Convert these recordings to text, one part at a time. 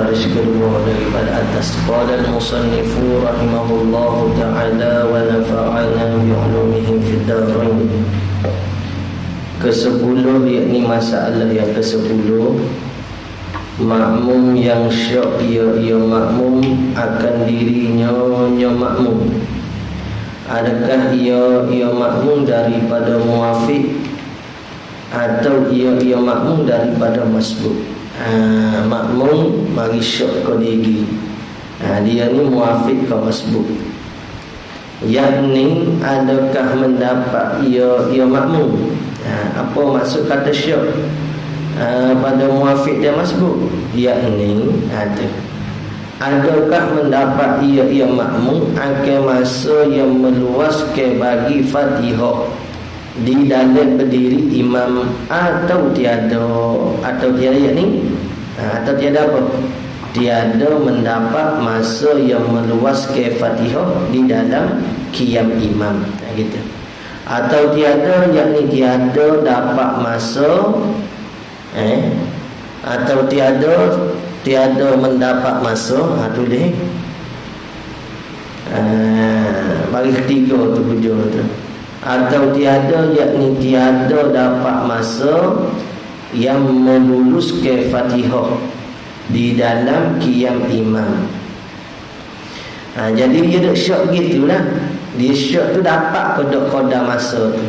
baris kedua daripada atas. Qala al-musannifu rahimahullahu ta'ala wa nafa'ana bi'ulumihi fid darain. Ke-10, yakni masalah yang ke-10, makmum yang syak ia makmum akan dirinya makmum. Adakah ia makmum daripada muafiq atau ia makmum daripada masbuk? Makmum mari syak ke diri, dia ni muafiq ke masbuk. Yakni adakah mendapat ia makmum? Apa maksud kata syak pada muafiq dan masbuk? Yakni adakah mendapat ia makmum akan masa yang meluas ke bagi Fatihah di dalam berdiri imam atau tiada yakni atau tiada apa? Tiada mendapat masa yang meluas ke Fatihah di dalam qiyam imam, gitu. Atau tiada, yakni tiada dapat masa atau tiada mendapat masa, tulis bagi ketiga tu hujung tu. Atau tiada, yakni tiada dapat masa yang melulus ke Fatihah di dalam qiyam imam. Jadi dia duk syak gitulah. Dia syak tu dapat kodok-kodok masa tu.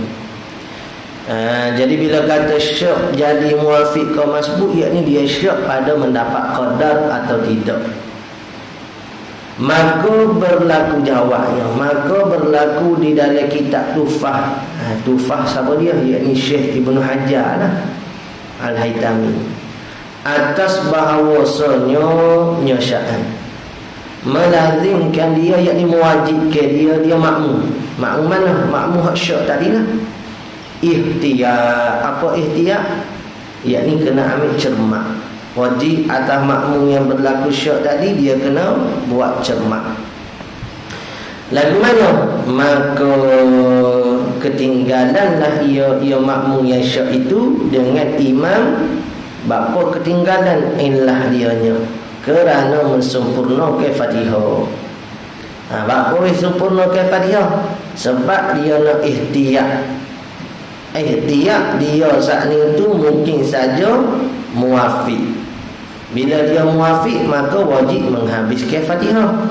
Jadi bila kata syak jadi muafiq ke masbuk, yakni dia syak pada mendapat qadar atau tidak. Maka berlaku jawabnya, maka berlaku di dalam kitab Tufah. Tufah siapa dia? Yakni Syekh Ibnu Hajar lah, Al-Haytami, atas bahawasanya nyasya'an melazimkan dia, yakni mewajibkan dia makmum. Makmum mana? Makmum hak syak tadi lah. Ihtiyat. Apa ihtiyat? Yakni kena ambil cermat. Wajib atas makmum yang berlaku syak tadi, dia kena buat cermat. Lagu mana? Maka ketinggalanlah ia makmum yang syak itu dengan imam. Bapa ketinggalan ilah dianya kerana mensempurnakan Fatihah. Bapa sempurnakan Fatihah sebab dia nak ihtiyat. Ihtiyat dia saat ni tu mungkin saja muafiq. Bila dia muafiq, maka wajib menghabiskan Fatihah.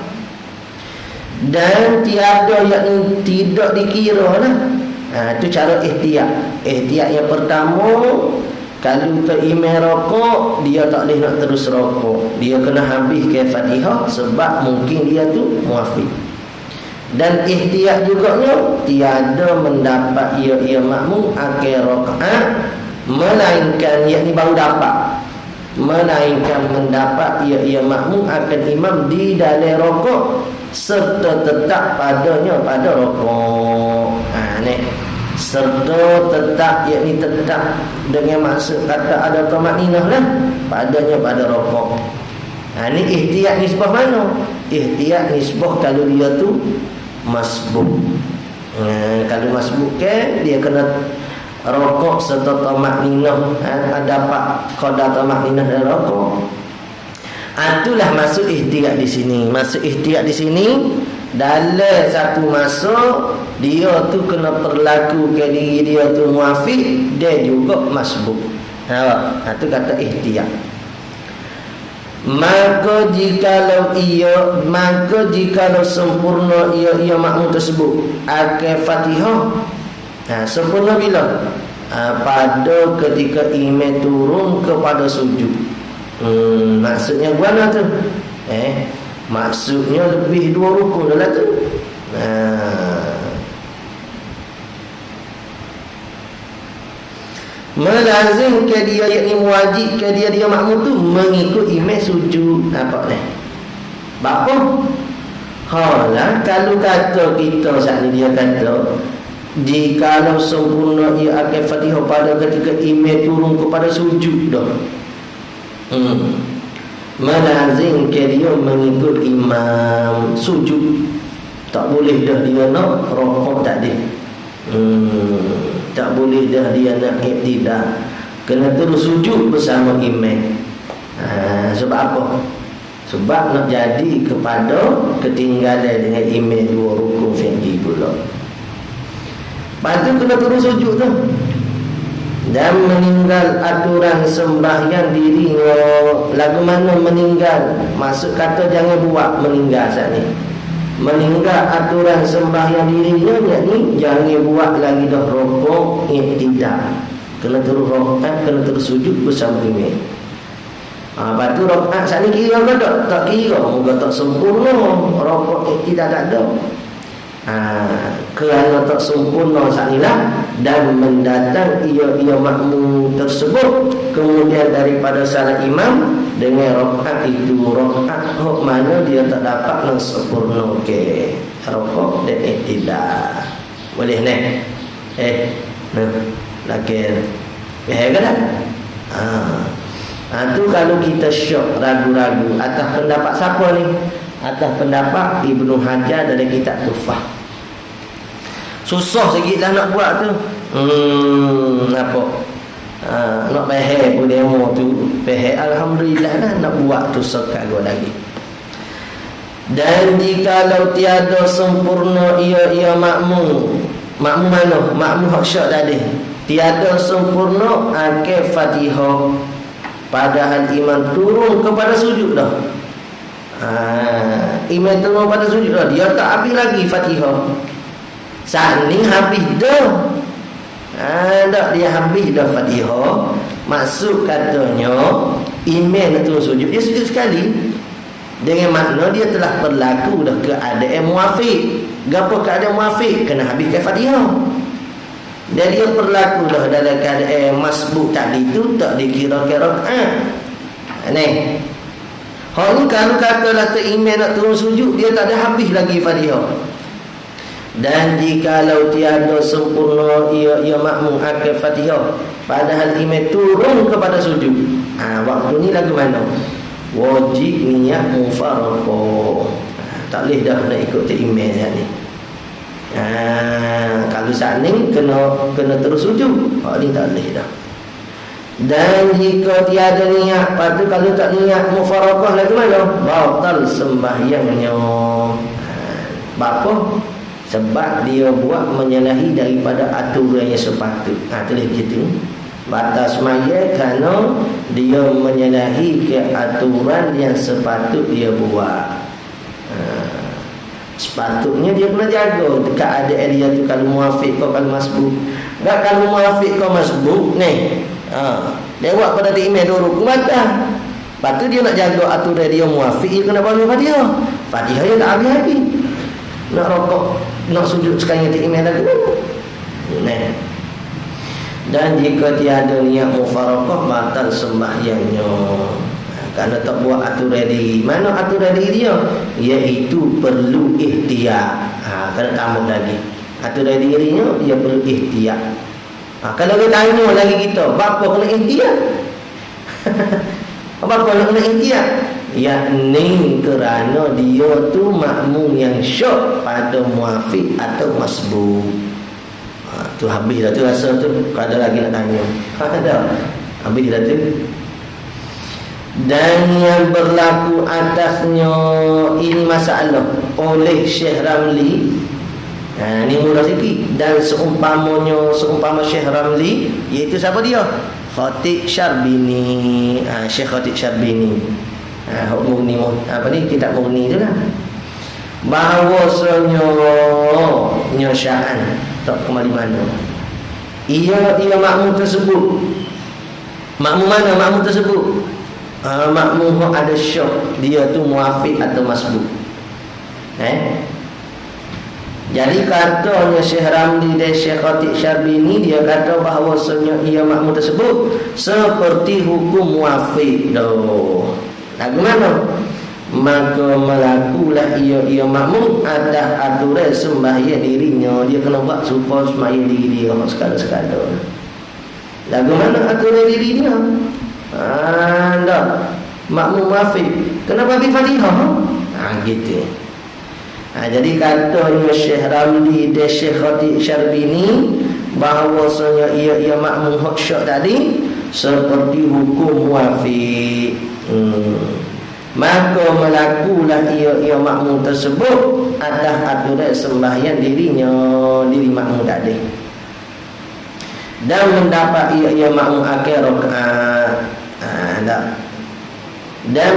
Dan tiada yang tidak dikira lah. Itu cara ihtiyat. Ihtiyat yang pertama, kalau ke imam rokok, dia tak boleh nak terus rokok, dia kena habiskan Fatihah sebab mungkin dia tu muafiq. Dan ihtiyat juga tiada mendapat ia makmum akhir rakaat, melainkan yakni baru dapat, melainkan mendapat ia makmum akan imam di dalam rokok serta tetap padanya pada rokok. Serta tetap, yakni tetap dengan maksud kata ada tamakninah lah padanya pada rokok. Ini ihtiyat nisbah mana? Ihtiyat nisbah kalau dia tu masbuk. Kalau masbuk ke, dia kena rokok serta tamakninah, dapat qada tamakninah dari rokok. Itulah maksud ihtiyat di sini. Maksud ihtiyat di sini, dalam satu masa dia tu kena berlaku ke diri dia tu muafiq, dia juga masbuk. Itu kata ihtiyat. Maka jikalau sempurna ia makmum tersebut akan Fatihah. Sempurna bila? Pada ketika imam turun kepada sujud. Maksudnya mana tu? Maksudnya lebih 2 rukun dah tu. Melazimkan dia, yakni mewajibkan dia makmum tu mengikut imam sujud. Nampak ni? Bapa? Kalau kata kita saat ni, dia kata jikalau sempurna ia akan Fatihah pada ketika imam turun kepada sujud dah. Melazimkan dia mengikut imam sujud. Tak boleh dah dia nak rokok, tak ada. Tak boleh dah dia nak iktidak, kena terus sujud bersama imam. Sebab apa? Sebab nak jadi kepada ketinggalan dengan imam dua rukun fiqhi pula. Lepas tu kena turun sujud tu. Dan meninggal aturan sembahyang diri. Lagu mana meninggal? Maksud kata jangan buat meninggal saat ni. Meninggal aturan sembahyang dirinya, yakni jangan buat lagi dah rokok tidak. Kena turun rakaat, kena turun sujud bersama imam. Lepas tu rakaat saat ni kira ke tak? Tak kira. Moga tak sempurna. Rokok tidak ada. Kerana tak sempurna saat inilah, dan mendatang ia makmum tersebut kemudian daripada salat imam dengan rakaat itu, rakaat mana dia tak dapat nak sempurna. Okey, rokok dan tidak boleh ni. Lagi ke tak? Tu kalau kita syok, ragu-ragu atas pendapat siapa ni? Atas pendapat Ibnu Hajar dari kitab Tuhfah. Susah sikit lah nak buat tu. Apa? Nak pahal pun demo tu. Pahal Alhamdulillah lah, nak buat tu sekarang lagi. Dan jikalau tiada sempurna ia makmum. Makmum mana? Makmum hak syak tadi. Tiada sempurna akhir Fatihah. Padahal imam turun kepada sujud dah. Imam turun pada sujud dah. Dia tak habis lagi Fatihah. Saat ni habis dah. Tak, dia habis dah Fatihah. Maksud katanya imam nak turun sujud, dia sujud sekali. Dengan makna dia telah berlaku dah keadaan muafiq. Gapo keadaan muafiq? Kena habiskan Fatihah. Dan dia berlaku dah dalam keadaan masbuk tadi tu, tak dikira rakaat. Ni. Hal ni kalau katalah tu imam nak turun sujud, dia tak ada habis lagi Fatihah. Dan jikalau tiada sempurna ia makmum akhir Fatihah, padahal imam turun kepada sujud, waktu ni lagu mana? Wajib niat mufaraqah. Tak boleh dah nak ikut imam saat ni. Kalau saat ni kena terus sujud, ni tak boleh dah. Dan jika tiada niat, lepas tu kalau tak niat mufaraqah lagu mana? Batal sembahyangnya. Bapa? Sebab dia buat menyalahi daripada aturan yang sepatut. Tulis begitu. Batas semaya kerana dia menyalahi ke aturan yang sepatut dia buat. Sepatutnya dia kena jaga keadaan dia tu. Kalau muafiq kau, kalau masbuk. Tak, kalau muafiq kau masbuk ni, dia buat pada imam dulu kumata. Lepas tu dia nak jaga aturan dia muafiq, dia kena bangun Fatihah. Fatihah dia tak habis-habis. Nak rokok, nak sujud sekali yang imam lagi. Nah. Dan jika tiada niat mufaraqah, batal sembahyangnya. Kerana tak buat aturan diri. Mana aturan diri dia? Iaitu perlu ihtiyat. Kena tambah lagi. Aturan dirinya dia perlu ihtiyat. Kalau kita tanya lagi kita, bapa kena ihtiyat? Bapa nak kena ihtiyat? Yakni kerana dia tu makmum yang syok pada muafiq atau masbuk. Tu habis dah tu rasa tu. Kalau ada lagi nak tanya, ada habis dah tu. Dan yang berlaku atasnya ini masalah oleh Syekh Ramli, ni mula sikit. Dan seumpama Syekh Ramli, iaitu siapa dia? Khatib Syarbini. Syekh Khatib Syarbini, Mughni, kitab Mughni tu lah. Bahawasanya nyosyaan tak kembali mana. Ia makmum tersebut. Makmum mana makmum tersebut? Makmum ada syok, dia tu muafiq atau masbuk. Jadi katanya Syekh Ramli dan Syekh Khatib Syarbini, dia kata bahawasanya ia makmum tersebut seperti hukum muafiq doh. Lagu mana? Maka melakulah ia makmum atas aturan sembahyang dirinya. Dia kena buat supaya sembahyang diri dia sekadar-sekadar. Lagu mana aturan diri dia? Tak. Makmum muafiq kena bagi Fatihah. Gitu. Jadi katanya Syekh Ramli dan Syekh Khatib Syarbini bahawasanya ia makmum hak syak tadi seperti hukum muafiq. maka melakulah ia makmum tersebut atas aturan sembahyang diri makmum tadi, dan mendapat ia makmum akhir rakaat dan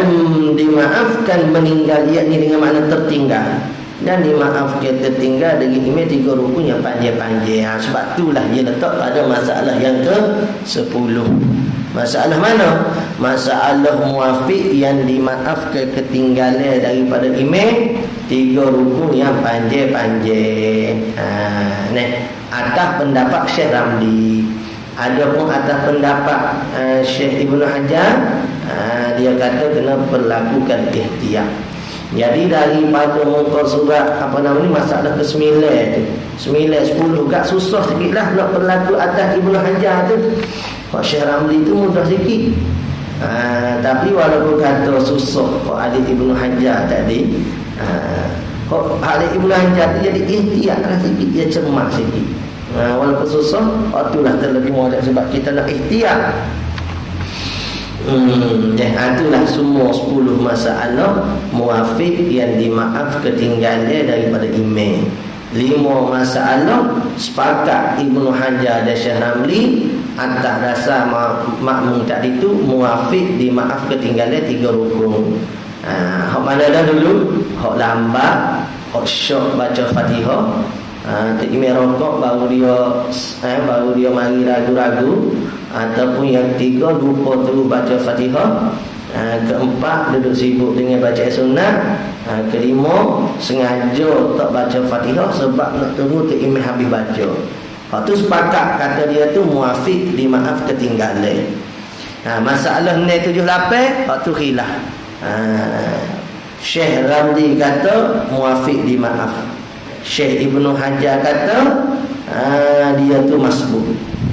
dimaafkan meninggal yakni dengan makna tertinggal, dan dimaafkan tertinggal dari imam 3 rukun yang panjang-panjang. Sebab itulah dia letak pada masalah yang ke-10. Masalah mana? Masalah muafiq yang dimaafkan ketinggalan daripada imam 3 rukun yang panjang-panjang. Atas pendapat Syekh Ramli. Adapun atas pendapat Syekh Ibnu Hajar, dia kata kena berlakukan ihtiyat. Jadi daripada muka surat masalah ke-9 tu, 9, 10 kat susah sikitlah nak berlaku atas Ibnu Hajar tu. Pak Syekh Ramli tu mudah sikit. Tapi walaupun kata susah kok adik Ibnu Hajar tadi, kok adik Ibnu Hajar tu jadi ihtiyatlah sikit, dia cermat sikit. Walaupun susah, itulah terlebih mudah sebab kita nak ihtiyat. Itulah semua 10 masalah muafiq yang dimaaf ketinggalan daripada imam. 5 masalah sepakat Ibnu Hajar dan Syekh Ramli atas dasar makmum tadi tu muafiq dimaaf ketinggalan 3 rukun. Hak mana dah dulu? Hak lambat, hak syok baca Fatihah, imam rokok baru dia mari ragu-ragu, ataupun yang 3 lupa terus baca Fatihah, keempat duduk sibuk dengan baca sunat, kelima sengaja tak baca Fatihah sebab nak tunggu tu imam habis baca. Hak tu sepakat kata dia tu muafiq dimaaf ketinggalan. Masalah 978 hak tu khilaf. Syekh Ramli kata muafiq dimaaf. Syekh Ibnu Hajar kata dia tu masbuk.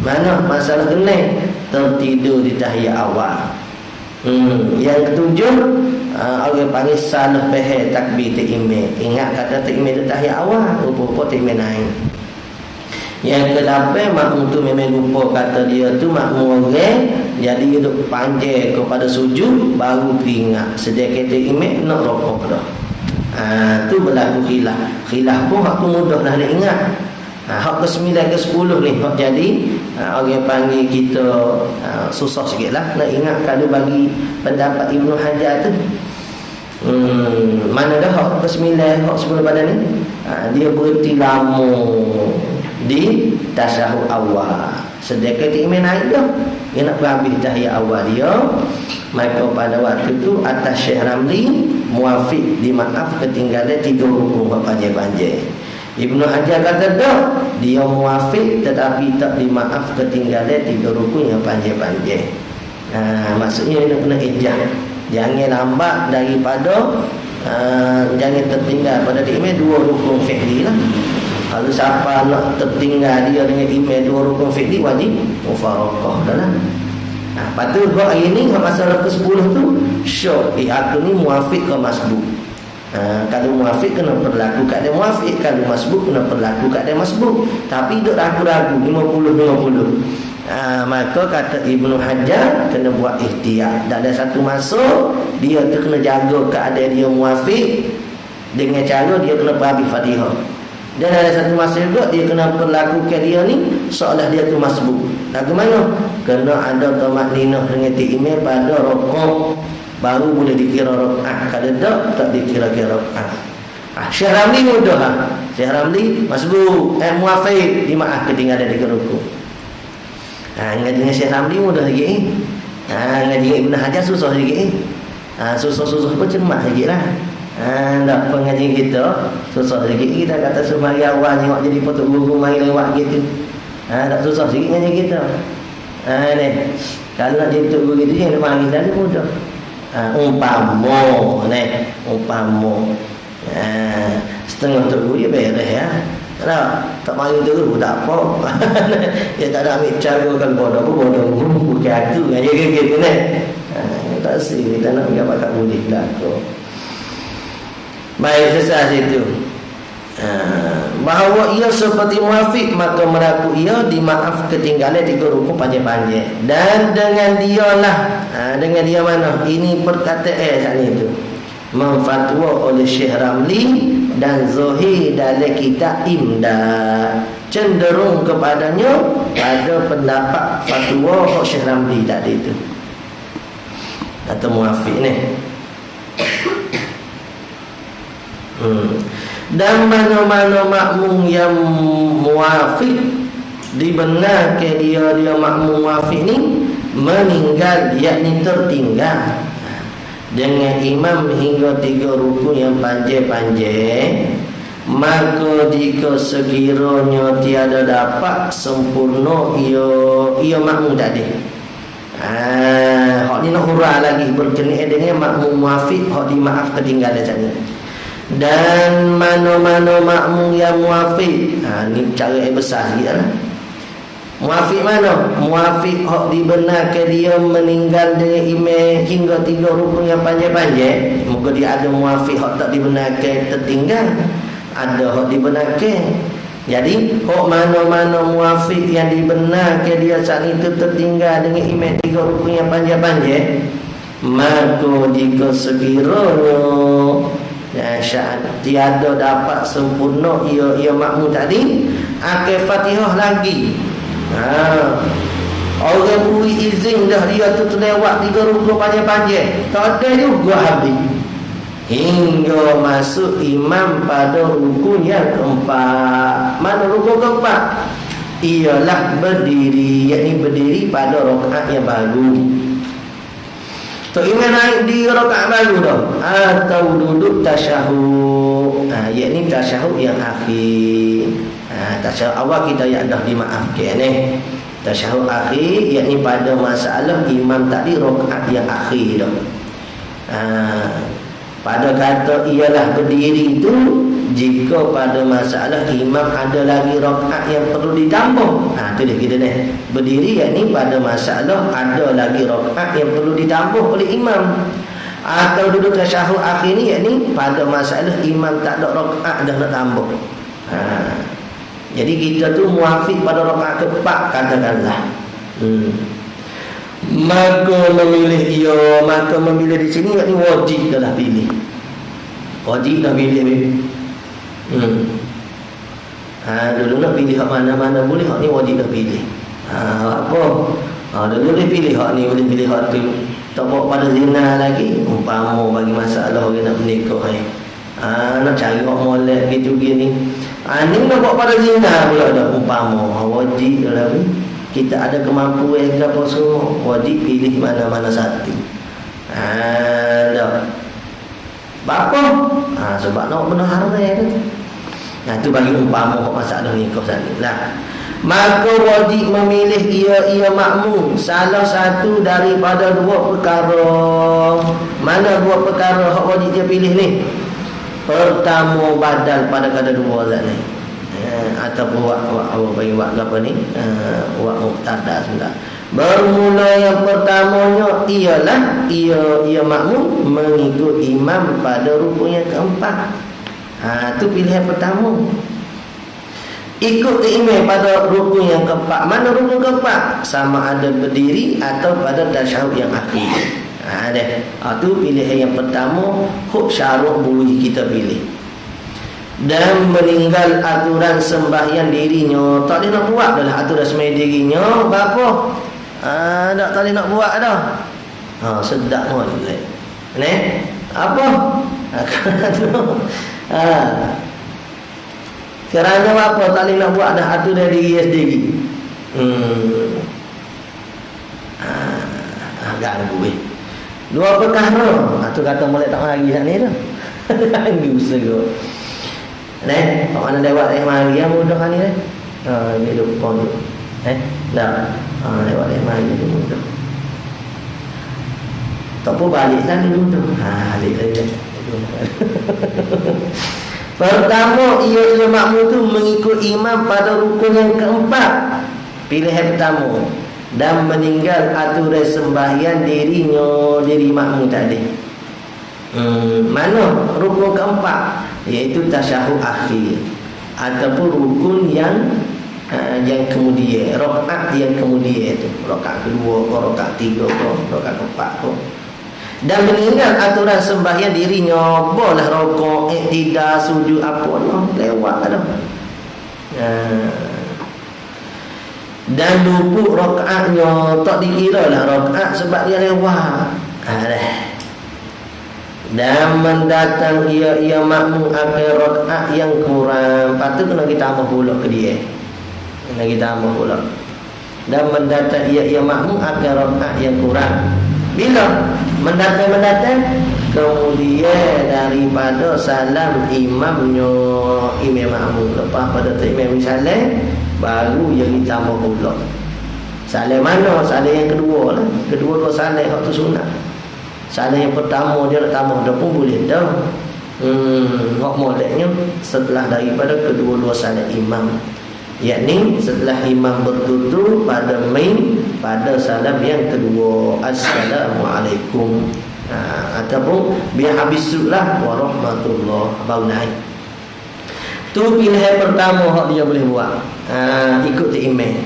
Mana masalah kena tertidur di tahiyat awal. Yang ketujuh, orang panggil salah faham takbir imam. Ingat kata imam tu tahiyat awal, rupa-rupa imam naik. Yang ke-8, makmum tu memang lupa kata dia tu makmum orang, jadi dia duduk panjang kepada sujud baru teringat sedang kata imam nak rokok dah. Tu berlaku khilaf. Khilaf pun hak tu mudah nak ingat. Hak ke-9 ke-10 ni hak jadi orang panggil kita susah sikitlah nak ingat kalau bagi pendapat Ibnu Hajar tu. Mana dah hak ke-9 hak 10 pada ni dia berhenti lama di tasyahud awal. Sedangkan imam naik dah, dia nak berhabis tahiyat awal dia, maka pada waktu tu atas Syekh Ramli muafiq dimaaf ketinggalan 3 rukun panjang-panjang. Ibnu Hajar kata dah, dia muafiq tetapi tak dimaaf ketinggalan 3 rukun yang panjang-panjang. Maksudnya dia kena ijah. Jangan lambat daripada jangan tertinggal pada imam 2 rukun fi'li lah. Kalau siapa nak tertinggal dia dengan imam 2 rukun fi'li wajib mufaraqah dah lah. Lepas tu hari ni masalah ke-10 tu syok. Aku ni muafiq ke masbuk. Kalau muafiq kena berlaku kat dia muafiq, kalau masbuk kena berlaku kat dia masbuk. Tapi duk ragu-ragu 50-50. Maka kata Ibnu Hajar kena buat ihtiyat. Dan ada satu masa dia tu kena jaga keadaan dia muafiq dengan cara dia kena berhabis Fatihah. Dan ada satu masa juga dia kena perlakukan dia ni seolah dia tu masbuk. Lagu mana? Kena ada tamakninah dengan imam pada rokok baru boleh dikira rakaat. Kalau tak dikira-kira rakaat. Syekh Ramli mudah. Syekh Ramli masbuk, muafiq dimaaf ketinggalan 3 rukun. Ngaji dengan Syekh Ramli mudah lagi. Ngaji dengan Ibnu Hajar susah lagi. Susah-susah pun cermat lagi lah. Tak pengajian kita susah sikit. Kita kata semari awal tengok jadi potok guru mari lewat gitu. Tak susah sikit ngaji kita. Ni kalau nak jadi potok guru gitu yang nak panggil tadi mudah. Umpama setengah potok guru dia beres ya. Tak mari potok guru tak apa. Dia tak ada ambil cara kalau bodoh bukan aku ngaji gitu ni. Tak sih kita nak pergi pakat boleh lah tu. Baik, selesai situ. bahawa ia seperti muafiq, maka berlaku ia dimaaf ketinggalan 3 rukun panjang-panjang. Dan dengan dialah, dengan dia mana? Ini perkataan saat itu memfatwa oleh Syekh Ramli dan Zuhir dalam kitab Imdad, cenderung kepadanya pada pendapat fatwa Syekh Ramli tadi itu atau muafiq ni. Dan mana-mana makmum yang muafiq dibenarkan dia makmum muafiq ni meninggal, yakni tertinggal dengan imam hingga 3 rukun yang panjang-panjang, maka jika sekiranya tiada dapat sempurna ia makmum tadi, hak ni nak hurah lagi berkenaan dengan makmum muafiq, hak dimaaf ketinggalan tadi. Dan mana-mana makmum yang muafiq, ni cara yang besar sikit lah. Muafiq mana? Muafiq hak dibenarkan dia meninggal dengan imam hingga 3 rukun yang panjang-panjang. Moga dia ada muafiq hak tak dibenarkan tertinggal, ada hak dibenarkan. Jadi hak mana-mana muafiq yang dibenarkan dia saat itu tertinggal dengan imam 3 rukun yang panjang-panjang, maka jika sekiranya tiada dapat sempurna ia makmum tadi, akan Fatihah lagi. Orang beri izin dah dia tu terlewat 3 rukun panjang-panjang, tak ada juga habis hingga masuk imam pada rukun yang keempat. Mana rukun keempat? Ialah berdiri, yakni berdiri pada rakaat yang baru. So imam naik di rakaat baru dah, atau duduk tasyahud, yakni tasyahud yang akhir. Tasyahud awal kita yang dah dimaafkan ni. Tasyahud akhir yakni pada masalah imam tadi rakaat yang akhir dah. Pada kata ialah berdiri itu jika pada masalah imam ada lagi rakaat yang perlu ditambah. Tu dia kita ni. Berdiri yakni pada masalah ada lagi rakaat yang perlu ditambah oleh imam. Atau duduk tasyahud akhir ni yakni pada masalah imam tak ada rakaat dah nak tambah. Jadi kita tu muafiq pada rakaat keempat katakanlah. Maka memilih di sini yakni wajib dah pilih. Wajib dah pilih. Dulu nak pilih hak mana-mana boleh, hak ni wajib dah pilih. Apa? Dulu boleh pilih hak ni, boleh pilih hak tu. Tak bawa pada zina lagi, umpama bagi masalah orang nak menikah nak cari orang molek gitu gini. Ni nak bawa pada zina pula dah, umpama wajib dah lah. Kita ada kemampuan ke apa semua, wajib pilih mana-mana satu. Dah. Bapa? Sebab nak benar haram tu. Itu bagi umpama masalah nikah tadi lah. Maka wajib memilih ia makmum salah satu daripada 2 perkara. Mana 2 perkara hak wajib dia pilih ni? Pertama badal pada kada 2 zat ni. Ataupun buat apa ni? Buat muktada sebentar. Bermula yang pertamanya ialah ia makmum mengikut imam pada rukun yang keempat. Tu pilihan pertama. Ikut imam pada rukun yang keempat. Mana rukun keempat? Sama ada berdiri atau pada tasyahud yang akhir. Tu pilihan yang pertama. Huk syaruk boleh kita pilih. Dan meninggal aturan sembahyang dirinya, tak boleh nak buat dah aturan sembahyang dirinya. Apa? Tak boleh nak buat dah. Sedap molek. Ni apa? Kerana apa tak boleh nak buat dah aturan diri sendiri. Ganggu 2 perkara. Tu kata molek tak mari sat ni dah. Ganggu segala. Pak mana lewat mari yang mudah ni dah. Ni lupa tu. Dah. Lewat mari tu mudah. Tak pun balik dulu tu. Balik lagi. Pertama, ia makmum tu mengikut imam pada rukun yang keempat. Pilihan pertama. Dan meninggal aturan sembahyang diri makmum tadi. Mana rukun keempat? Iaitu tasyahud akhir. ataupun rukun yang kemudian, rakaat yang kemudian itu, rakaat kedua, rakaat tiga, rakaat keempat. Dan meninggal aturan sembahyang dirinya, boleh rokok, tidak sujud apa lah, lewat dah. Dan luput rakaatnya tak dikira lah rakaat sebab dia lewat. Dan mendatang ia makmum akan rakaat yang kurang, patut kena kita tambah pula ke dia. Kena kita tambah pula. Dan mendatang ia makmum akan rakaat yang kurang. Bila mendatang kemudian daripada salam imamnya, imam makmum lepas pada imam salam, baru yang ditambah pula. Salam mana? Salam yang kedua lah. Kedua-dua salam hak tu sunat. Salam yang pertama dia nak tambah dah pun boleh dah. Hak moleknya setelah daripada kedua-dua salam imam, yakni setelah imam bertutur pada pada salam yang kedua, Assalamualaikum, ataupun biar habis surah warahmatullah baru naik. Tu pilihan pertama hak dia boleh buat. Ikut imam.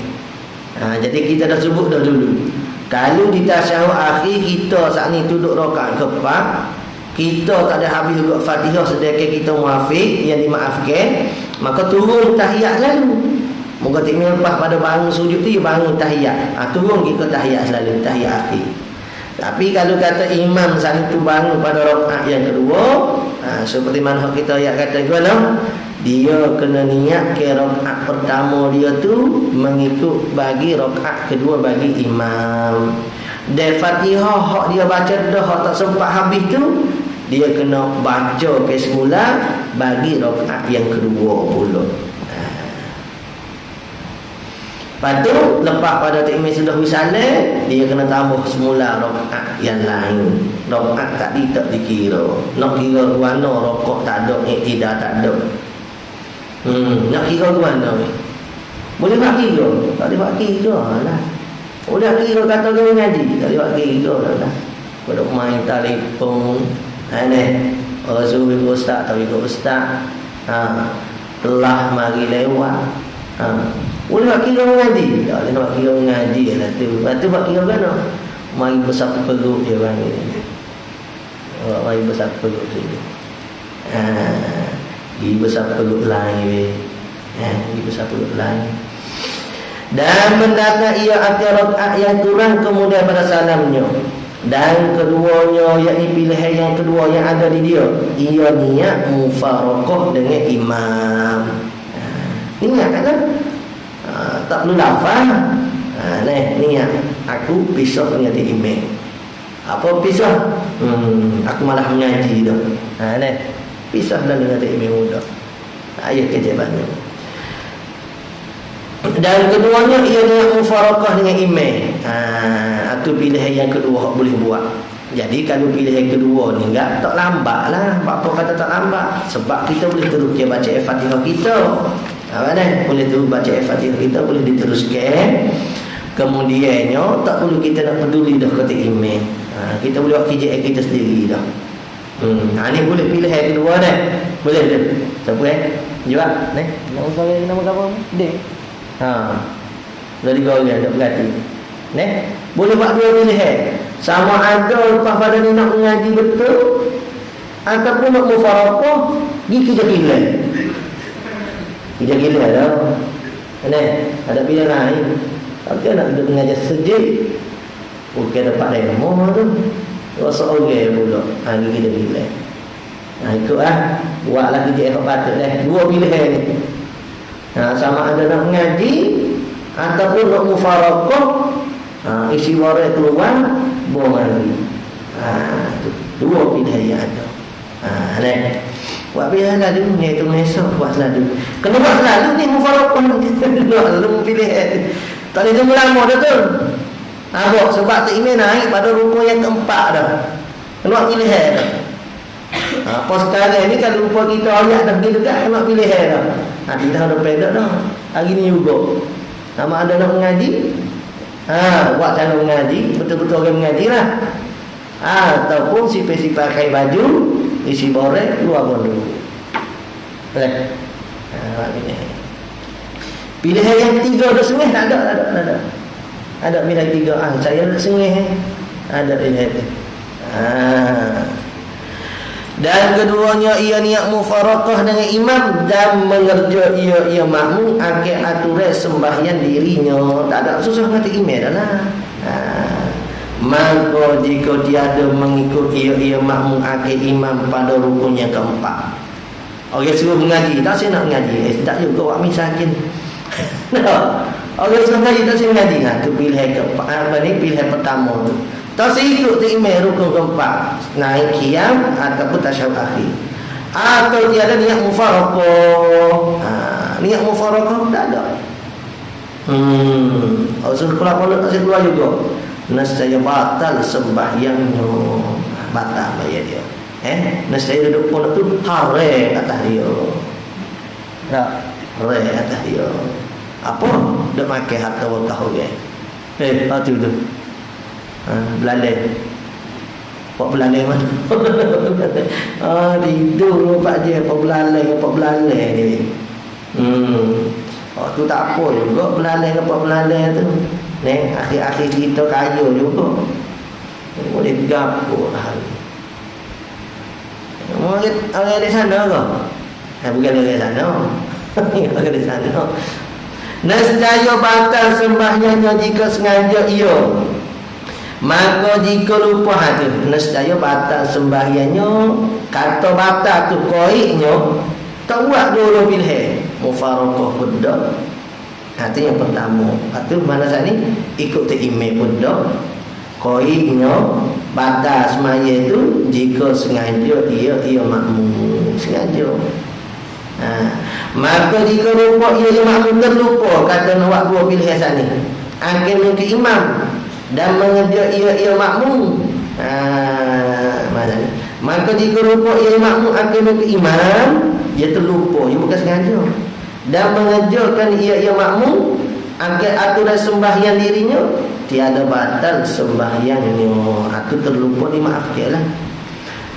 Jadi kita dah sebut dah dulu. Kalau di tasyahud akhir kita saat ni duduk rakaat keempat, kita tak ada habis juga Fatihah sedangkan kita muafiq yang dimaafkan, maka turun tahiyat lalu. Moga timnya lepas pada bangun sujud tu, dia bangun tahiyat. Turun kita tahiyat selalu, tahiyat akhir. Tapi kalau kata imam saat itu bangun pada rakaat yang kedua, seperti mana kita ayat kata gimana? Dia kena niat ke rakaat pertama dia tu mengikut bagi rakaat kedua bagi imam. Dan Fatihah hak dia baca dah, hak tak sempat habis tu, dia kena baca ke semula bagi rakaat yang kedua pula. Lepas tu lepas pada takmir sudah bersalam, dia kena tambah semula rakaat yang lain. Rakaat tadi tak dikira. Nak kira ke mana rokok tak ada, tidak tak ada. Nak kira ke mana? Boleh buat kira? Tak boleh buat kira lah. Boleh kira kata orang ngaji, tak boleh buat kira lah. Kalau main telefon, orang suruh ikut ustaz, tak ikut ustaz. Telah mari lewat. Boleh buat kira mengaji? Tak boleh buat kira mengaji lah tu. Lepas tu buat kira mana? Mari besar perut dia orang ni. Mari besar perut tu. Pergi besar perut lain. Pergi besar perut lain. Dan mendatang ia akhir rakaat yang kurang kemudian pada salamnya. Dan keduanya, yakni pilihan yang kedua yang ada di dia, ia niat mufaraqah dengan imam. Niat kan? Tak perlu lafaz. Niat aku pisah dengan imam. Apa pisah? Aku malah mengaji dah. Pisah dah dengan imam dah. Ayat kejabannya. Dan keduanya ia niat mufaraqah dengan imam. Itu pilihan yang kedua boleh buat. Jadi kalau pilihan kedua ni enggak tak lambat lah. Apa kata tak lambat? Sebab kita boleh teruskan baca Al-Fatihah kita. Boleh terus baca Al-Fatihah kita, boleh diteruskan. Kemudiannya tak perlu kita nak peduli dah kata imam. Kita boleh buat kerja kita sendiri dah. Ni boleh pilihan kedua dah. Boleh dah. Siapa jawab ni? Nama apa? Dek. Dari kau dia tak berhati. Boleh buat dua pilihan. Sama ada lepas pada ni nak mengaji betul, ataupun nak mufaraqah, pergi kerja gila. Kerja gila dah. Ada pilihan lain. Tapi nak duduk mengajar sejik, bukan dapat demo tu. Rasa orang pula. Pergi kerja gila. Ikut buatlah kerja yang patut dah. Dua pilihan ni. Sama ada nak mengaji ataupun nak mufaraqah, isi warai keluar buang lagi. Dua pilihan yang ada. Buat pilihan lalu ni itu esok buat selalu. Kena buat selalu ni mufaraqah ni. Lalu pilihan. Tak boleh tunggu lama dah tu. Sebab tak imam naik pada rukun yang keempat dah. Kena buat pilihan dah. Apa sekarang ni kalau rupa kita ayat dah pergi dekat, kena pilihan dah. Kita dah pedak dah. Hari ni juga. Nama ada nak mengaji, buat cara mengaji, betul-betul orang mengaji lah. Ataupun sifat-sifat pakai baju, isi borek, keluar dulu. Boleh? Pilihan yang tiga dah sengih tak ada. Ada pilihan tiga. Saya nak sengih. Ada pilihan itu. Dan keduanya ia niat mufarakah dengan imam dan mengerja ia makmum akal aturan sembahyang dirinya. Tak ada susah ngati imam dah lah. Maka jika tiada mengikut ia makmum akal imam pada rukun yang keempat. Orang suruh mengaji, tak saya nak mengaji. Tak juga wak misakin. Orang suruh mengaji, tak saya mengaji. Itu pilihan keempat. Pilihan pertama tu. Tak saya ikut tu imam rukun keempat, naik qiyam ataupun tasyahud akhir. Atau tiada niat mufarakah. Niat mufarakah tak ada. Suruh keluar pula tak saya keluar juga. Nescaya batal sembahyangnya. Batal bayar dia. Nescaya duduk pun tu hare atas dia. Tak, hare atas dia. Apa? Dia makan harta tahu ke? Tu tu. Belalai. Pak belalai mana? Tidur pak dia pak belalai ni. Tu tak apa juga belalai ke pak belalai tu. Ni akhir-akhir kita kaya juga. Boleh gapo hal. Orang di sana ke? Bukan dari sana. Orang di sana. Nescaya batal sembahyangnya jika sengaja ia. Maka jika lupa tu, nescaya batal sembahyangnya. Kata batal tu koiknya, tak buat dulu pilihan mufarakah pun dah. Itu yang pertama. Itu mana saat ni ikut tu imam pun dah. Koiknya batal semaya tu jika sengaja ia makmum sengaja. Maka jika lupa ia makmum terlupa, kata nak buat pilihan saat ni, akhirnya ke imam dan mengerja ia makmum. Mana ni? Maka jika lupa ia makmum akhirnya ke imam, dia terlupa, dia bukan sengaja. Dan mengerjakan ia makmum agar aturan sembahyang dirinya, tiada batal sembahyangnya. Aku terlupa dimaafkanlah.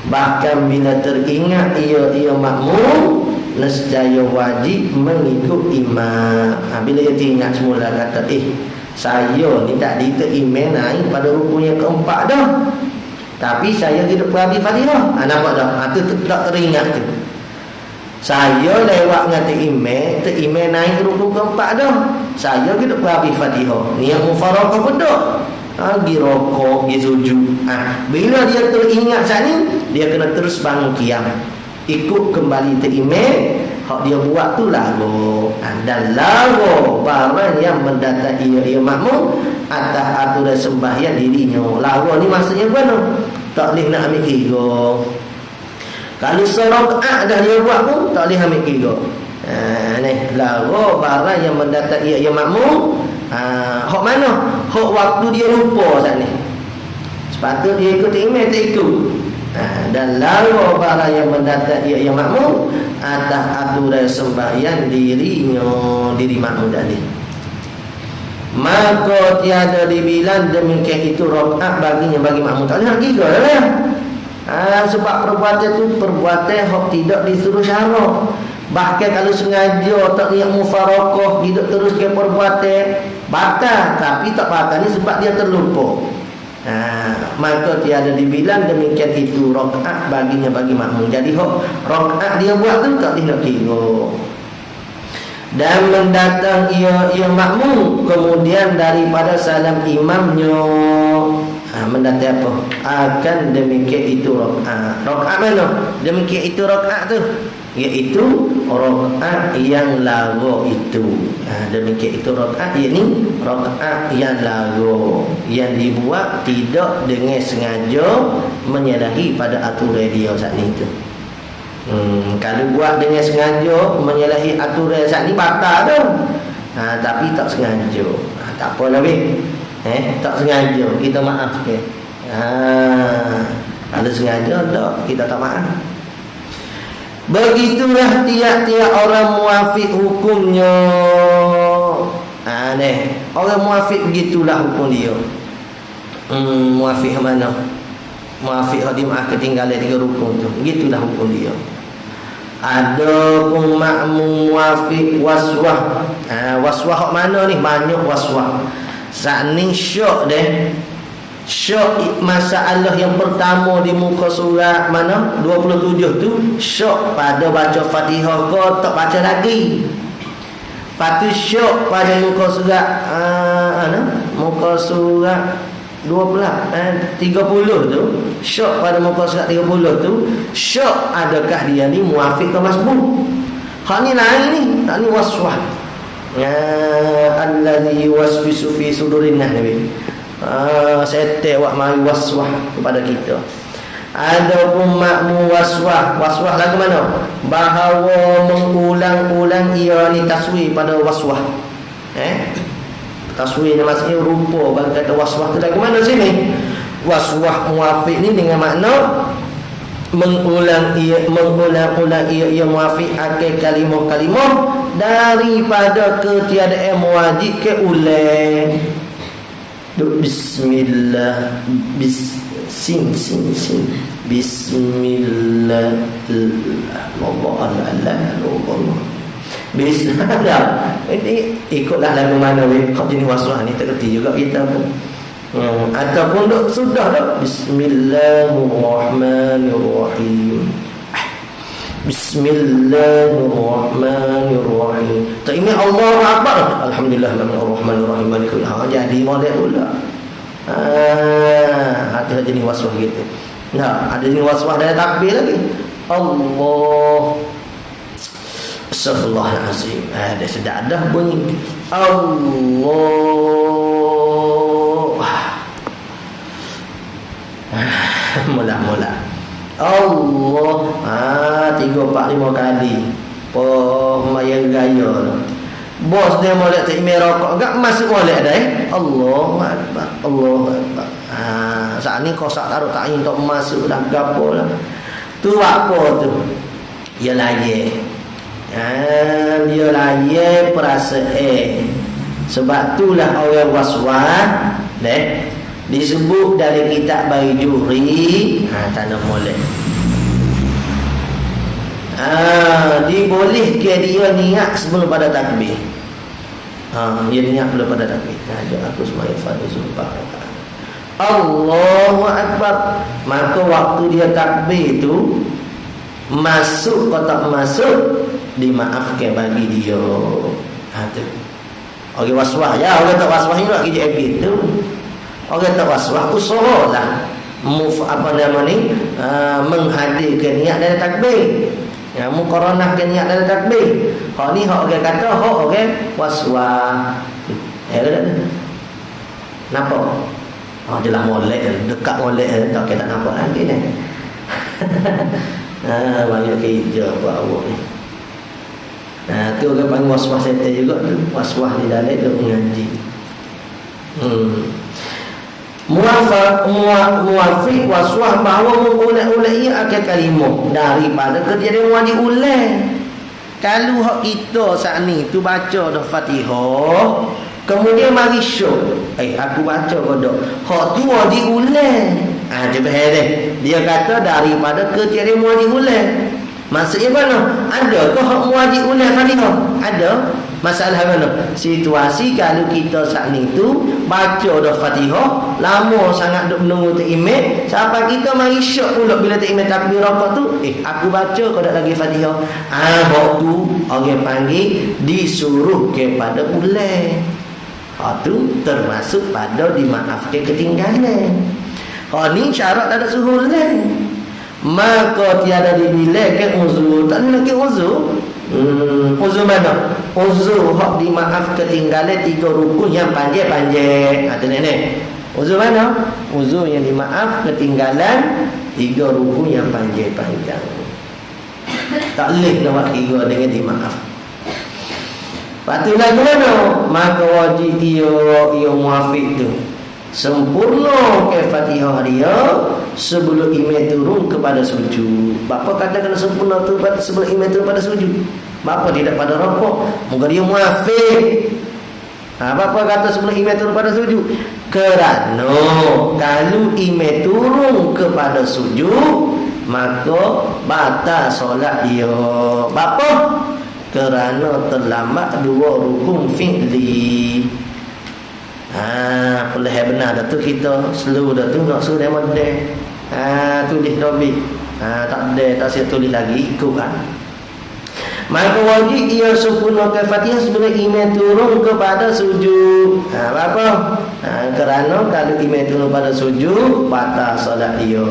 Bahkan bila teringat ia makmum, nescaya wajib mengikut imam. Bila dia teringat semula kata, saya ni tak imam naik pada rukun yang keempat dah, tapi saya tidak berhabis Fatihah. Nampak dah? Itu tak teringat tu. Saya lewat dengan imam naik rukun keempat dah, saya tidak berhabis Fatihah. Niat mufarakah pun tak. Pergi rokok, pergi sujud. Bila dia teringat saat ni, dia kena terus bangun qiyam, ikut kembali ke imam. Hak dia buat tu lagu. Dan lagu barang yang mendatangi ia makmum atas aturan sembahyang dirinya. Lagu ni maksudnya apa? Tak boleh nak ambil kira. Kalau serakaat dah dia buat pun tak boleh ambil kira. Ni lagu barang yang mendatangi ia makmum. Hak mana? Hak waktu dia lupa saat ni. Sepatutnya dia ikut imam, tak ikut. Dan lalu barang yang mendatangi ia makmum atas aturan sembahyang dirinya, diri makmum tadi, maka tiada dibilang demikian itu rakaat baginya, bagi makmum. Tak boleh kira lah. Sebab perbuatan itu perbuatan hak tidak disuruh syarak. Bahkan kalau sengaja tak niat mufarakah, tidak teruskan perbuatan, batal. Tapi tak batal ni sebab dia terlupa. Maka tiada dibilang demikian itu rakaat baginya, bagi makmum. Jadi rakaat dia buat tu tak boleh nak kira. Dan mendatang ia makmum kemudian daripada salam imamnya, mendatang apa? Akan demikian itu rakaat. Rakaat mana? Demikian itu rakaat tu, iaitu rakaat yang lagu itu. Demikian itu rakaat, yakni rakaat yang lagu, yang dibuat tidak dengan sengaja menyalahi pada aturan dia saat itu. Kalau buat dengan sengaja menyalahi aturan saat ni batal tu. Tapi tak sengaja, tak apa lebih. Tak sengaja, kita maaf ke. Kalau sengaja tak, kita tak maaf. Begitulah tiap-tiap orang muafik hukumnya. Orang muafik begitulah hukum dia. Muafik mana? Muafik hadim ketinggalan 3 rukun tu. Begitulah hukum dia. Ada pun makmum muafiq waswah. Waswah hok mana ni? Banyak waswah. Saat ni syok deh. Syok masalah yang pertama di muka surat mana? 27 tu. Syok pada baca Fatihah ke tak baca lagi. Patu syok pada muka surat muka surat 30 tu. Syok pada muka surat 30 tu. Syok adakah dia ni muafiq ke masbuk? Hak ni lain ni. Hak ni waswah. Allazi yuwaswisu fi sudurin nas nabi. Setan wak mari waswah kepada kita. Adapun makmu waswah. Waswah lagu mana? Bahawa mengulang-ulang ia ni taswih pada waswah. Taswih ni maksudnya rupa. Bagi kata waswah tu lagu mana sini? Waswah muafiq ni dengan makna mengulang ia muafiq akal kalimah-kalimah daripada ketiadaan wajib ke ulang. Bismillah sin Bismillah Allah Bismillah. Ini ikutlah lagu mana kau jenis waswah ni tak kerti juga kita pun. Ataupun sudah dah Bismillahirrahmanirrahim. Bismillahirrahmanirrahim. Tak ingat Allahu Akbar. Alhamdulillahirrahmanirrahim. Jadi molek pula. Ada jenis waswah gitu. Nah, ada jenis waswah dari takbir lagi. Allah. Astaghfirullahalazim. Ada sedap dah bunyi. Allah. Mula-mula Allah 3, 4, 5 kali Pemayang gaya bos dia molek tak imej rokok gak masuk molek dah Allahu Akbar Allahu Akbar. Saat ni kau sak taruh tak untuk masuk dah gapo lah. Tu apa tu? Dia layak. Dia layak perasaan. Sebab itulah orang waswas disebut dari kitab Baijuri tanah molek. Dibolehkan dia niat sebelum pada takbir. Dia niat sebelum pada takbir. Ajak aku semaya fardu sumpah. Allahu Akbar. Maka waktu dia takbir itu masuk atau tak masuk dimaafkan bagi dia. Tu. Orang waswah ya, orang tak waswah ni nak kerja habit tu. Orang tak waswah usahalah menghadirkan niat dalam takbir. Muqaranahkan niat dalam takbir. Hak ni hak orang kata hak orang waswah. Nampak? Jelah molek dekat molek tak kena nampak lagi ni. Banyak kerja buat awak ni. Tu orang panggil waswah setan juga tu. Waswah di dalam tu mengaji. Muafiq waswah bahawa mengulang-ulang ia akan kalimah daripada ketiadaan wajib ulang. Kalau hak kita saat ni tu baca dah Fatihah kemudian mari syuk aku baca kodok hak tu wajib ulang. Coba dia kata daripada ketiadaan wajib ulang. Maksudnya mana? Adakah hak wajib ulang Fatihah? Ada. Masalah mana? Situasi kalau kita saat ni tu baca dah Fatihah, lama sangat duk menunggu tak imej, sampai kita mari syok pula bila tak imej takbir rakaat tu, aku baca kau dak lagi Fatihah. Waktu orang panggil disuruh kepada ulang. Tu termasuk pada dimaafkan ketinggalan. Ni syarat tak ada suruh ulang. Maka tiada dibilangkan uzur. Tak nak uzur. Uzur mana? Uzur hak dimaaf ketinggalan 3 rukun yang panjang-panjang. Itu nenek. Uzur mana? Uzur yang dimaaf ketinggalan 3 rukun yang panjang-panjang. Tak boleh nak kira dengan dimaaf. Patutlah mana? Maka wajib dia muafiq tu sempurna ke Fatihah dia sebelum imam turun kepada sujud. Bapa katakan sempurna tu sebelum imam turun pada sujud. Bapa tidak pada rukuk, moga dia muafiq. Bapa kata sebelum imam turun pada sujud kerana kalau imam turun kepada sujud maka batal solat dia. Bapa? Kerana terlambat 2 rukun fi'li. Boleh benar dah tu kita slow dah tu nak suruh demo deh. Tulis dobik. Tak siap tulis lagi ikut Maka wajib ia sempurnakan Fatihah sebelum imam turun kepada sujud. Apa? Kerana kalau imam turun pada sujud batal solat dia.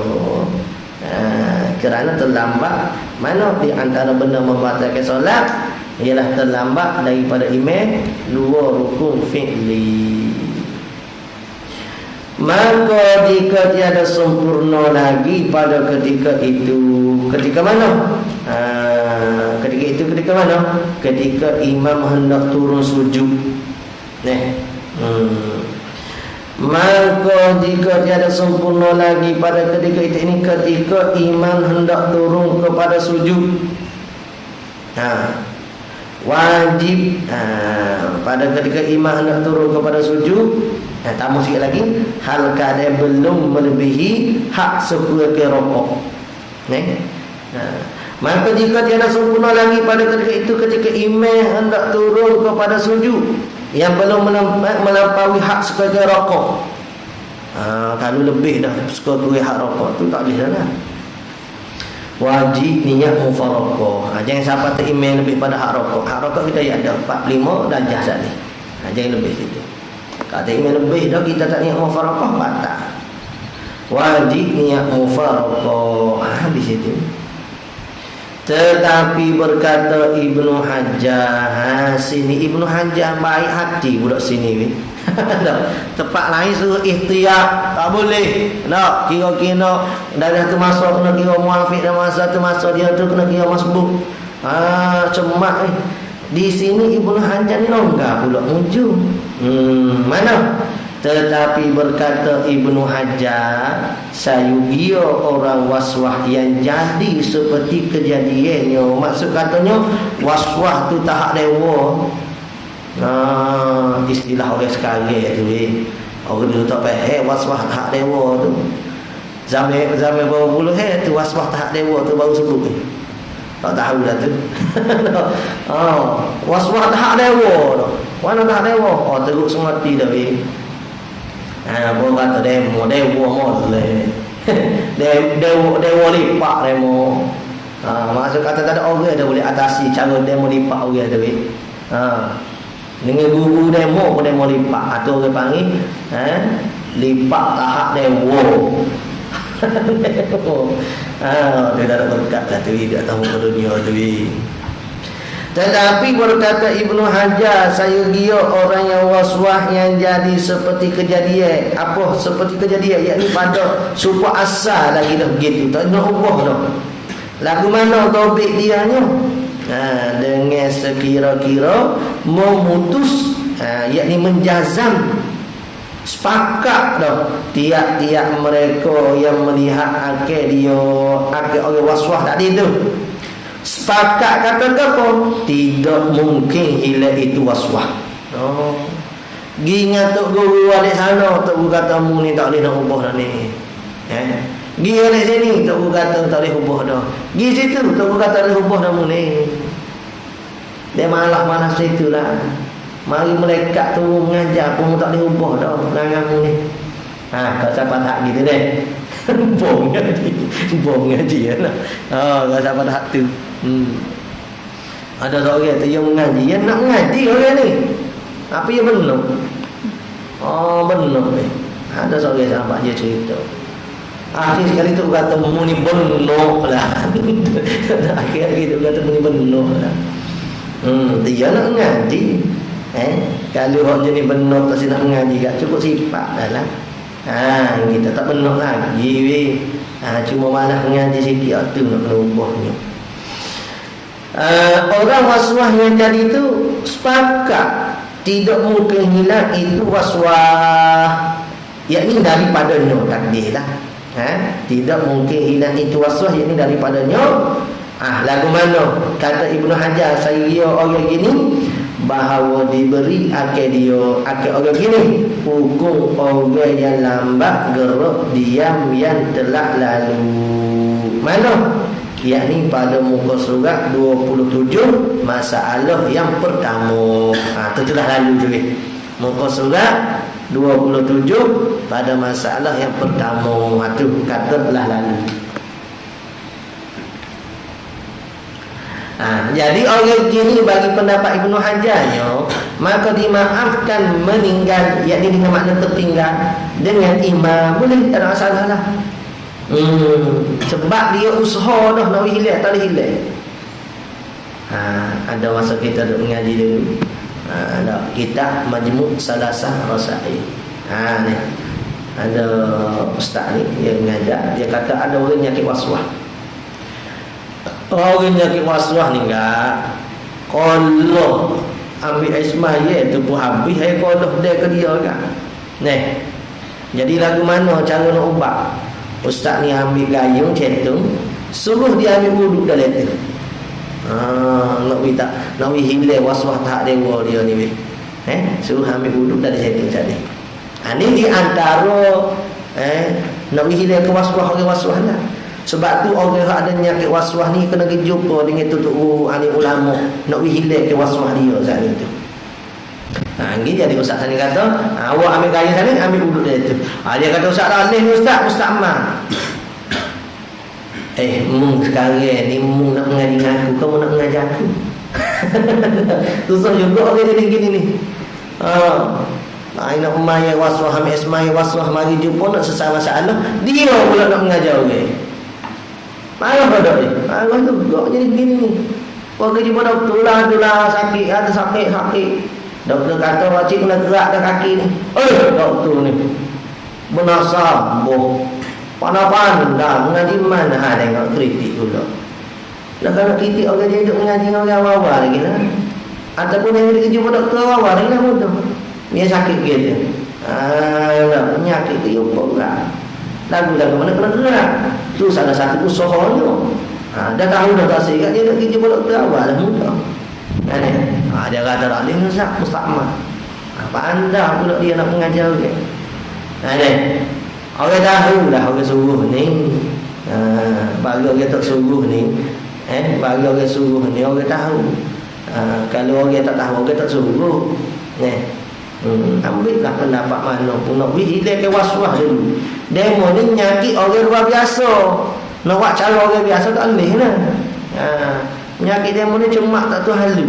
Kerana terlambat. Mana di antara benda membatalkan solat ialah terlambat daripada imam 2 rukun fi'li. Maka jika tiada sempurna lagi pada ketika itu, ketika mana? Ketika mana? Ketika imam hendak turun sujud. Maka jika tiada sempurna lagi pada ketika itu, ini ketika imam hendak turun kepada sujud. Wajib pada ketika imam hendak turun kepada sujud. Tambah sikit lagi, hal keadaan belum melebihi hak seperti rokok. Maka jika tiada sempurna lagi pada ketika itu, ketika imam hendak turun kepada sujud yang belum melampaui hak seperti rokok. Kalau lebih dah seperti hak rokok tu tak boleh lah. Wajib niat mufaraqah. Jangan sampai terimam lebih pada hak rokok. Hak rokok kita ada 45 darjah saja. Jangan lebih situ. Kalau terimam lebih dah kita tak niat mufaraqah batal. Wajib niat mufaraqah di situ. Tetapi berkata Ibnu Hajar, sini Ibnu Hajar baik hati budak sini. Tempat lain suruh ihtiyat, tak boleh. Tak, kira-kira dah tu masuk kena kira muafiq, dan masa tu masuk dia tu kena kira masbuk. Cemak ni. Di sini Ibnu Hajar ni longgar pula muncul. Mana? Tetapi berkata Ibnu Hajar, sayugia orang waswah yang jadi seperti kejadiannya. Maksud katanya waswah tu tahap dewa. Istilah orang sekarang tu orang dulu tak faham waswah tahap dewa tu. Zaman berapa puluh tu waswah tahap dewa tu baru sebut ni. Tak tahu dah tu. Waswah tahap dewa tu. Mana tahap dewa? Teruk semati dah weh. Boleh kata demo boleh. Demo lipat demo. Maksud kata tak ada orang dah boleh atasi cara demo lipat orang tu weh. Dengan guru demo pun demo lipat. Atau orang panggil lipat tahap demo. Dia tak ada berkat lah tu, dia tahu ke dunia tu. Tetapi berkata Ibnu Hajar, saya dia orang yang waswah yang jadi seperti kejadian. Apa seperti kejadian? Yakni pada supa asal lagi dah begitu. Tak nak ubah dah. Lagu mana topik dia nya? Dengan sekira-kira memutus, yakni menjazam, sepakat dah tiap-tiap mereka yang melihat akal dia, akal orang waswah tadi tu. Sepakat kata apa? Tidak mungkin hilang itu waswah. Gi ngatuk guru balik sana, tak guru kata mu ni tak boleh nak ubah dah ni. Gi balik sini, tak guru kata tak boleh ubah dah. Gi situ, tak guru kata tak boleh ubah dah mu ni. Dia malas-malas situlah. Mari malaikat tu mengajar pun tak boleh ubah dah perangan mu ni. Kau siapa tak gitu deh. Bom ngaji lah. Kau siapa tak tu. Ada seorang tu yang mengaji, yang nak mengaji orang ni. Apa yang benar? Benar ni. Ada seorang sahabat dia cerita. Akhir sekali tu kata mu ni benar lah. Akhir-akhir tu kata mu ni benar lah. Dia nak mengaji. Kalau orang jenis benar tak nak mengaji kat cukup sifat dah lah. Kita tak benar lagi. Cuma malah mengaji sikit tu nak kena ubahnya. Orang waswah yang jadi itu sepakat tidak mungkin hilang itu waswah, yakni daripadanya takdir lah. Tidak mungkin hilang itu waswah, yakni daripadanya. Lagu mana? Kata Ibnu Hajar, saya orang gini bahawa diberi akal dia, akal orang gini hukum orang yang lambat gerak diam yang telah lalu. Mana? Yakni pada muka surat 27 masalah yang pertama. Tu telah lalu tu. Muka surat 27 pada masalah yang pertama. Tu kata telah lalu. Jadi orang gini bagi pendapat Ibnu Hajarnya, maka dimaafkan meninggal, yakni dengan makna tertinggal dengan imam, boleh, tak ada masalah lah. Sebab dia usaha dah nak hilang, tak boleh hilang. Ada masa kita duk mengaji dulu, ada kitab Majmu' Salasah Rasail. Ni ada ustaz ni dia mengajar, dia kata ada orang nyakit waswah. Orang nyakit waswah ni enggak, kalau ambil ismaya tu pun habis, kalau dia ke dia kan. Jadi lagu mana cara nak ubat? Ustaz ni ambil gayung cetung, suruh dia ambil wuduk dalam tu. Nak hilang waswah tak dewa dia ni. Suruh ambil wuduk dalam cetung tadi. Ni di antara nak hilang ke waswah orang waswah lah. Sebab tu orang yang ada nyakit waswah ni kena jumpa dengan tutup ahli ulama nak hilang ke waswah dia saat itu. Ini jadi ustaz tadi kata, awak ambil gaya sana, ambil wuduk dia tu. Dia kata ustaz Alih ni ustaz Aman. Mung sekarang ni mung nak mengaji aku, kamu nak mengajar aku. Susah juga orang jadi gini ni. Nak maya waswah, ambil ismaya waswah, mari jumpa nak selesai masalah, dia pula nak mengajar orang. Marah pada dia. Marah tu gak jadi begini ni. Orang jumpa doktor lah sakit, ada sakit. Doktor kata wajib kena gerak dah kaki ni. Doktor ni benar sabuh. Pandai mengaji mana tengok kritik pula. Kalau kritik orang jadi duk mengaji orang awal lagi lah. Ataupun yang dia jumpa doktor awal lagi lah betul. Dia sakit gitu. Penyakit tu yang berat. Lagu-lagu mana kena gerak. Tu salah satu usahanya. Dah tahu dah tak sihat, dia nak pergi jumpa doktor awal lah mudah. Dia kata Alih Ustaz Musta'man. Apa anda pula dia nak mengajar ke? Orang tahu dah orang suruh ni. Bagi orang tak suruh ni, bagi orang suruh ni orang tahu. Kalau orang tak tahu, orang tak suruh. Ambillah pendapat mana pun nak hilang ke waswah dulu. Demo ni nyakit orang luar biasa. Nak buat cara orang biasa tak boleh lah. Penyakit demo ni cemak tak tu halu.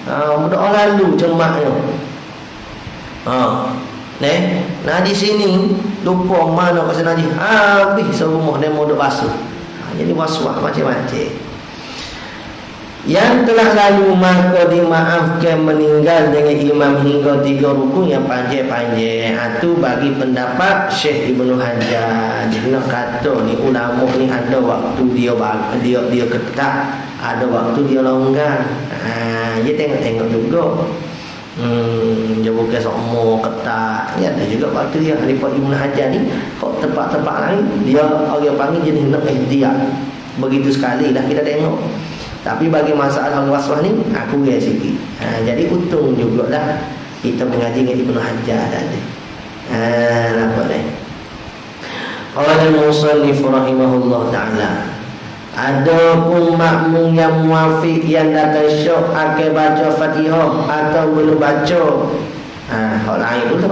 Berdoa lalu cemaknya. Nah di sini lupa mana pasal Naji. Habis serumah demo duk basuh. Jadi waswah macam-macam. Yang telah lalu maka dimaafkan meninggal dengan imam hingga 3 rukun yang panjang-panjang. Itu bagi pendapat Syekh Ibnu Hajar. Dia nak kata ni ulama ni ada waktu dia ketat, ada waktu dia longgar. Dia tengok-tengok juga. Dia bukan semua ketat. Dia ada juga waktu dia daripada Ibnu Hajar ni kok tempat-tempat lain dia orang panggil jenis nak ihtiyat. Begitu sekali dah kita tengok. Tapi bagi masalah waswah ni aku rasa sikit. Jadi untung jugalah kita mengaji dengan Ibnu Hajar tadi. Nampak ni. Qala al-musannif rahimahullah taala. Adapun makmum yang muafiq yang datang syok akan baca Fatihah atau belum baca. Hal lain pula.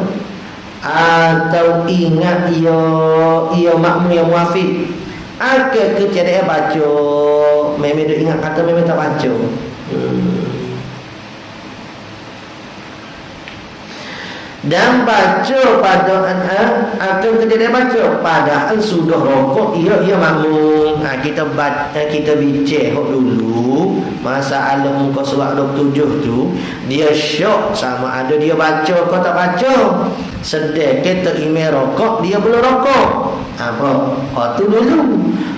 Atau ingat ia makmum yang muafiq akan kecedek baca. Memang dia ingat kata memang tak baca. Dan baca pada akan kejadian baca padahal sudah rokok ia makmum. Kita bincang dulu masalah muka surat 27 tu dia syok sama ada dia baca atau tak baca. Sedang kita imam rokok dia belum rokok. Tu dulu.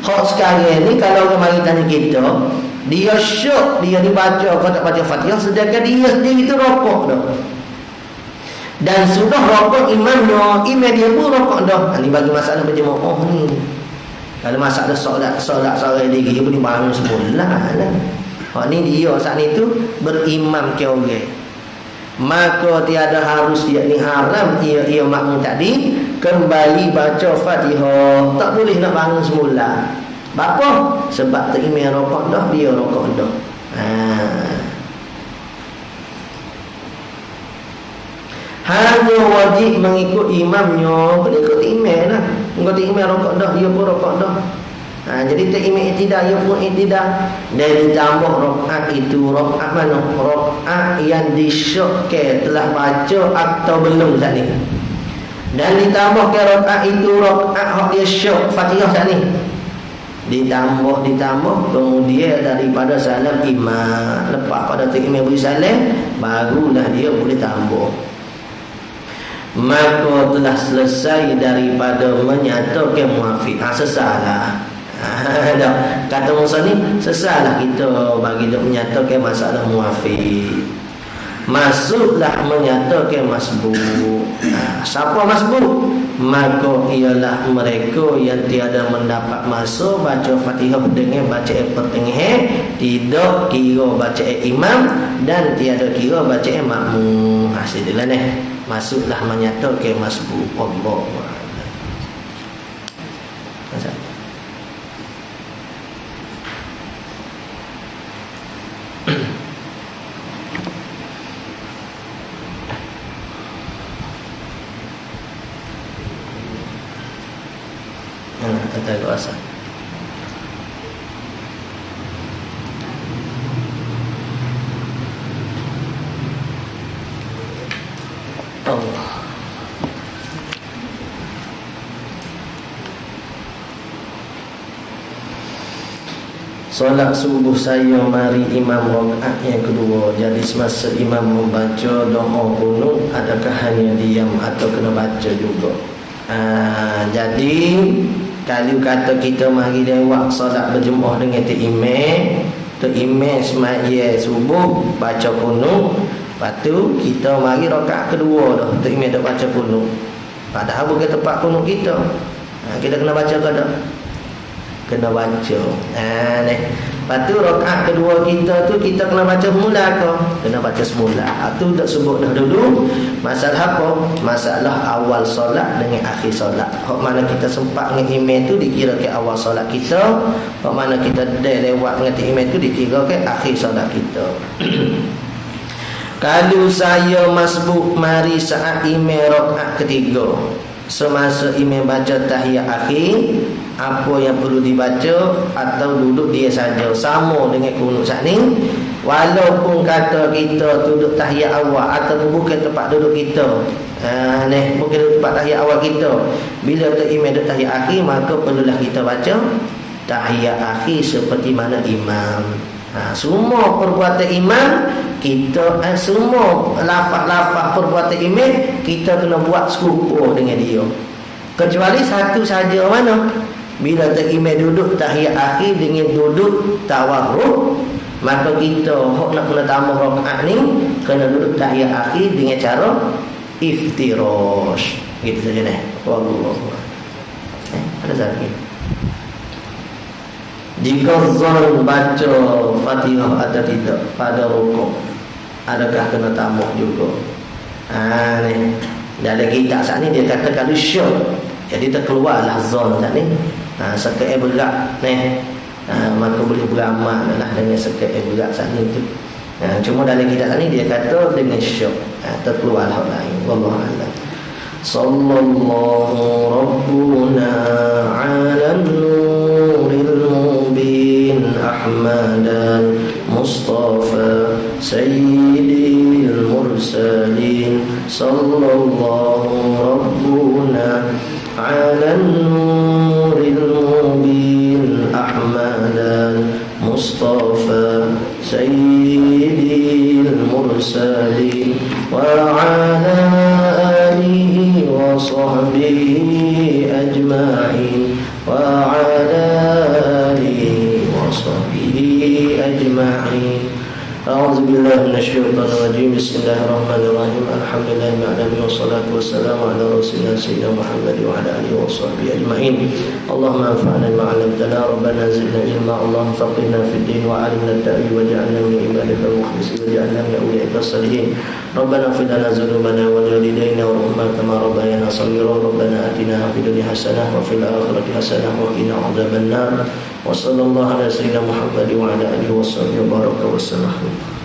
Hak sekarang ni kalau orang mari tanya kita, dia syok dia dibaca atau tak baca Fatihah sedangkan dia sendiri tu rokok dah. Dan sudah rokok imam dia pun rokok dah. Ini bagi masalah berjemaah ni. Kalau masalah solat lagi dia pun dibangun semula lah. Ni dia saat itu berimam ke orang. Maka tiada harus yakni haram ia makmum tadi kembali baca Fatihah. Tak boleh nak bangun semula. Bapa? Sebab tak imam rokok dah, dia rokok dah. Hanya wajib mengikut imamnya, mengikut imam lah. Mengikut imam rokok dah, dia pun rokok dah. Jadi tak imam iktidah, dia pun iktidah. Dan ditambah rakaat itu, rakaat mana? Rakaat yang disyukkan telah baca atau belum saat ni. Dan ditambah ke rakaat itu, rakaat hak dia syuk Fatihah saat ni. Ditambah kemudian daripada salam imam, lepas pada tu imam beri salam, barulah dia boleh tambah. Maka telah selesai daripada menyatakan muafiq. Sesalah. Kata Musa ni, sesalah kita bagi dia menyatakan masalah muafiq. Masuklah menyatakan masbuk. Siapa masbuk? Maka ialah mereka yang tiada mendapat masuk baca Fatihah dengan bacaan pertengahan, tidak kira bacaan imam dan tiada kira bacaan makmum. Hasilnya ni, masuklah menyatakan masbuk. Allah. Kata kuasa. Allah. Solat subuh saya mari imam rakaat yang kedua. Jadi semasa imam membaca doa kunut, adakah hanya diam atau kena baca juga? Jadi kalau kata kita mari lewat solat berjemaah dengan tu imam semaya subuh baca kunut, lepas tu kita mari rakaat kedua dah tu imam dah baca kunut, padahal bukan tempat kunut kita. Kita kena baca ke tak? Kena baca. Ni. Lepas tu rakaat kedua kita tu kita kena baca semula ke? Kena baca semula. Tu tak sebut dah dulu. Masalah apa? Masalah awal solat dengan akhir solat. Hak mana kita sempat dengan imam tu dikira ke awal solat kita. Hak mana kita dah lewat dengan imam tu dikira ke akhir solat kita. Kalau saya masbuk mari saat imam rakaat ketiga, semasa imam baca tahiyat akhir, apa yang perlu dibaca atau duduk dia saja sama dengan kunut saat ni. Walaupun kata kita duduk tahiyat awal atau bukan tempat duduk kita, bukan tempat tahiyat awal kita, bila tu imam duduk tahiyat akhir, maka perlulah kita baca tahiyat akhir seperti mana imam. Semua perbuatan imam kita, semua lafaz-lafaz perbuatan imam kita kena buat serupa dengan dia, kecuali satu saja. Mana? Bila tak imam duduk tahiyat akhir dengan duduk tawarruk, maka kita nak kena tambah rakaat ni kena duduk tahiyat akhir dengan cara iftirash. Gitu saja dah. Wallahu. Ada lagi. Jika zon baca Fatihah atau tidak pada rukuk, adakah kena tambah juga? Ni dalam kitab saat ni dia kata kalau syuk, jadi terkeluarlah zon saat ni. Sekai berat ni, maka boleh beramal lah dengan sekai berat saat ni tu. Cuma dalam kitab saat ni dia kata dengan syuk, terkeluarlah lain. Wallahu a'lam. Sallallahu rabbuna 'alan nuril mubin Ahmadan Mustafa Sayyidil mursalin. Sallallahu rabbuna 'alan nuril mubin Ahmadan Mustafa Sayyidil mursalin wa 'ala alihi wa sahbihi ajma'in wa 'ala alihi wa sahbihi ajma'in. A'udzu billahi minasyaitonir rajim. Bismillahirrahmanirrahim. Alhamdulillahil alamin wassalatu wassalamu ala rasulina sayyidina Muhammad wa ala alihi washabbihi ajmain. Allahumma anfa'na bima 'allamtana, rabbana zidna ilma, Allahumma faqihna fid din wa 'allimna at-ta'wil waj'alna min ibadikal mukhlisin waj'alna min awliya'ikas salihin. Rabbana ighfir lana dzunubana wa liwalidayna warhamna kama rabbayana shaghira. Rabbana atina fid dunya hasanah wa fil akhirati hasanah wa qina adzabannar. Wa sallallahu ala sayyidina Muhammad wa ala alihi washabbihi wa baraka wa sallam.